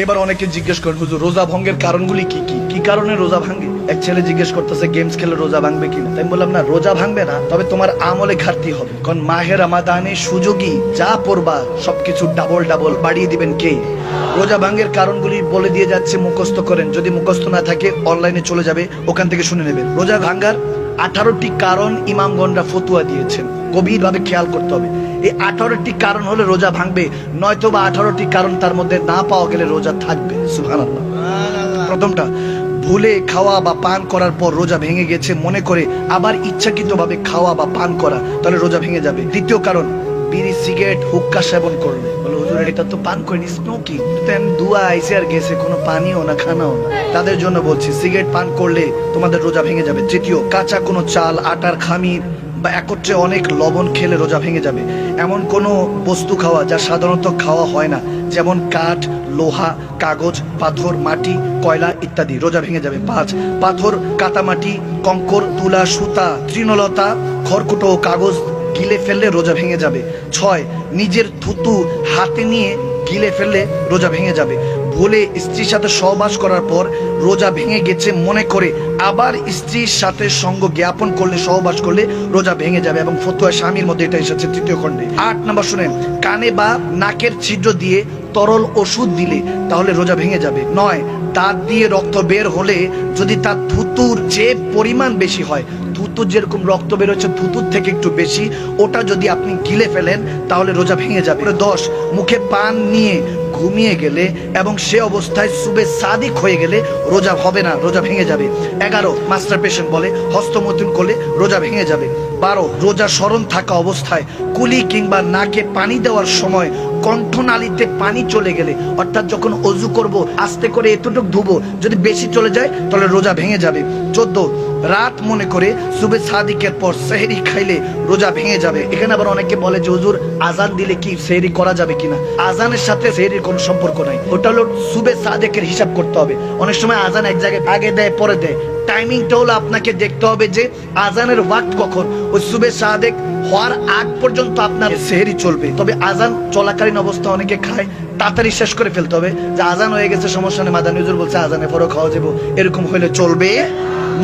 এবার অনেকে জিজ্ঞেস করেন, হুজুর রোজা ভঙ্গের কারণগুলি কি কি কি কারণে রোজা ভাঙে? এক ছেলে জিজ্ঞেস করতেছে গেমস খেলে রোজা ভাঙবে কিনা। তাই বললাম না, রোজা ভাঙবে না, তবে তোমার আমলে ঘাটতি হবে। কারণ মাহে রমাদানে সুযোগী যা পড়বা সবকিছু ডাবল ডাবল বাড়িয়ে দিবেন কে? রোজা ভাঙের কারণগুলি বলে দিয়ে যাচ্ছে, মুখস্থ করেন। যদি মুখস্থ না থাকে অনলাইনে চলে যাবে, ওখান থেকে শুনে নেবেন। রোজা ভাঙার 18টি কারণ ইমামগণরা ফতুয়া দিয়েছেন, গভীর ভাবে খেয়াল করতে হবে। এই 18টি কারণ হলে রোজা ভাঙবে, নয়তো বা 18টি কারণ তার মধ্যে না পাওয়া গেলে রোজা থাকবে। সুবহানাল্লাহ। প্রথমটা, ভুলে খাওয়া বা পান করার পর রোজা ভেঙে গেছে মনে করে আবার ইচ্ছাকৃতভাবে খাওয়া বা পান করা, তাহলে রোজা ভেঙে যাবে। দ্বিতীয় কারণ, বিড়ি সিগারেট হুক্কা সেবন করলে। বলে হুজুর এটা তো পান করিনি, স্মোকিং। দুয়া আইসে আর গেছে, কোনো পানিও না খানাও না, তাদের জন্য বলছি সিগারেট পান করলে তোমাদের রোজা ভেঙে যাবে। তৃতীয়, কাঁচা কোনো চাল, আটার খামির বা একত্রে অনেক লবণ খেলে রোজা ভেঙে যাবে। এমন কোনো বস্তু খাওয়া যা সাধারণত খাওয়া হয় না, যেমন কাঠ, লোহা, কাগজ, পাথর, মাটি, কয়লা ইত্যাদি, রোজা ভেঙে যাবে। 5, পাথর, কাটামাটি, কঙ্কর, তুলা, সুতা, তৃণলতা, খড়কুটো ও কাগজ গিলে ফেললে রোজা ভেঙে যাবে। 6, নিজের থুতু হাতে নিয়ে গিলে ফেললে রোজা ভেঙে যাবে। ভুলে স্ত্রীর সাথে সহবাস করার পর রোজা ভেঙে গেছে মনে করে আবার স্ত্রীর সাথে সঙ্গ জ্ঞাপন করলে, সহবাস করলে রোজা ভেঙে যাবে। এবং ফতুয়া স্বামীর মধ্যে এটা এসেছে 3য় খণ্ডে। 8 নম্বর শুনেন, কানে বা নাকের ছিদ্র দিয়ে তরল ওষুধ দিলে তাহলে রোজা ভেঙে যাবে। 9, দাঁত দিয়ে রক্ত বের হলে যদি তার থুতুর যে পরিমাণ বেশি হয়, থুতুর যেরকম রক্ত বের হচ্ছে থুতুর থেকে একটু বেশি, ওটা যদি আপনি গিলে ফেলেন তাহলে রোজা ভেঙে যাবে। 10, মুখে পান নিয়ে ঘুমিয়ে গেলে এবং সে অবস্থায় সুবে সাদিক হয়ে গেলে রোজা হবে না, রোজা ভেঙে যাবে। 11, মাস্টার পেশেন্ট বলে হস্তমৈথুন করলে রোজা ভেঙে যাবে। 12, রোজা স্মরণ থাকা অবস্থায় কুলি কিংবা নাকে পানি দেওয়ার সময় কণ্ঠনালীতে পানি চলে গেলে, অর্থাৎ যখন অজু করব আস্তে করে এতটুকু ধুবো, যদি বেশি চলে যায় তাহলে রোজা ভেঙে যাবে। 14, রাত মনে করে সুবে সাদিকের পর সেহরি খাইলে রোজা ভেঙে যাবে। এখানে আবার অনেকে বলে যে হুজুর আজান দিলে কি সেহরি করা যাবে কিনা? আজানের সাথে সেহরির কোনো সম্পর্ক নাই, ওটা হলো সুবে সাদিকের হিসাব করতে হবে। অনেক সময় আজান এক জায়গায় আগে দেয় পরে দেয়, টাইমিংটা হলো আপনাকে দেখতে হবে যে আজানের ওয়াক্ত কখন। ওই সুবে সাদেক হওয়ার আগ পর্যন্ত আপনার সেহরি চলবে। তবে আজান চলাকালীন অবস্থা অনেকে খায়, তাড়াতাড়ি শেষ করে ফেলতে হবে। যে আজান হয়ে গেছে সমস্যা নেই, মাদানী হুজুর বলছে আজানের পরও খাওয়া যাবে, এরকম হলে চলবে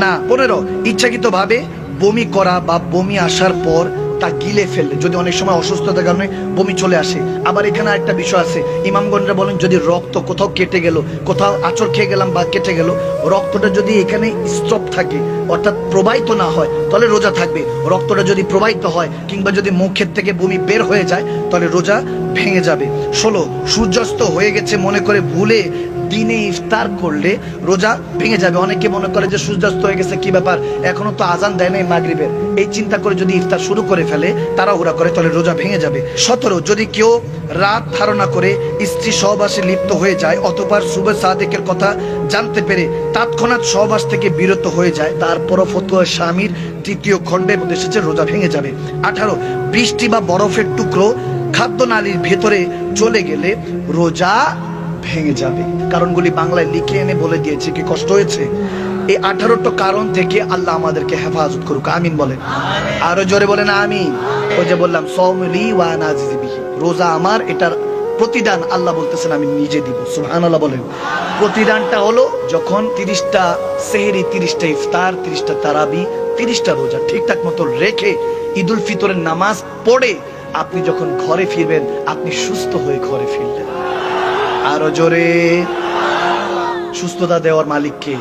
না। 15, ইচ্ছাকৃত ভাবে বমি করা বা বমি আসার পর তা গিলে ফেললে, যদি অনেক সময় অসুস্থতার কারণে বমি চলে আসে। আবার এখানে একটা বিষয় আছে, ইমামগণরা বলেন যদি রক্ত কোথাও কেটে গেল, কোথাও আঁচড় খেয়ে গেলাম বা কেটে গেল, রক্তটা যদি এখানে স্টপ থাকে অর্থাৎ প্রবাহিত না হয় তাহলে রোজা থাকবে। রক্তটা যদি প্রবাহিত হয় কিংবা যদি মুখের থেকে বমি বের হয়ে যায় তাহলে রোজা ভেঙে যাবে। 16, সূর্যাস্ত হয়ে গেছে মনে করে ভুলে দিনে ইফতার করলে রোজা ভেঙে যাবে। অনেকে মনে করে যে সূর্যাস্ত হয়ে গেছে কি ব্যাপার, এখনো তো আজান দেয় নাই মাগরিবের, এই চিন্তা করে যদি ইফতার শুরু করে ফেলে, তাড়াহুড়া করে, তাহলে রোজা ভেঙে যাবে। 17, যদি কেউ রাত ধারণা করে স্ত্রী সহবাসে লিপ্ত হয়ে যায় অথবা সুবে সাদেকের কথা জানতে পেরে তৎক্ষণাৎ সহবাস থেকে বিরত হয়ে যায়, তারপরও ফতুয়া স্বামীর 3য় খণ্ডে এসেছে রোজা ভেঙে যাবে। 18, বৃষ্টি বা বরফের টুকরো খাদ্যনালীর ভেতরে চলে গেলে রোজা ভেঙে যাবে। কারণগুলি বাংলায় লিখে এনে বলে দিয়েছে, কি কষ্ট হয়েছে? এই 18টা কারণ থেকে আল্লাহ আমাদেরকে হেফাজত করুক, আমিন বলেন। আরো জোরে বলেন আমিন। ওই যে বললাম সওমলি ওয়া আনা আজিজি বিহি, রোজা আমার, এটার প্রতিদান আল্লাহ বলতেছেন আমি নিজে দিব। সুবহানাল্লাহ বলেন। প্রতিদানটা হলো যখন 30টা সেহরি, 30টা ইফতার, 30টা তারাবি, 30টা রোজা ঠিকঠাক মতো রেখে ঈদুল ফিতরের নামাজ পড়ে আপনি যখন ঘরে ফিরবেন, আপনি সুস্থ হয়ে ঘরে ফিরলেন। আরো জোরে। সুস্থতা দেওয়ার মালিক কে?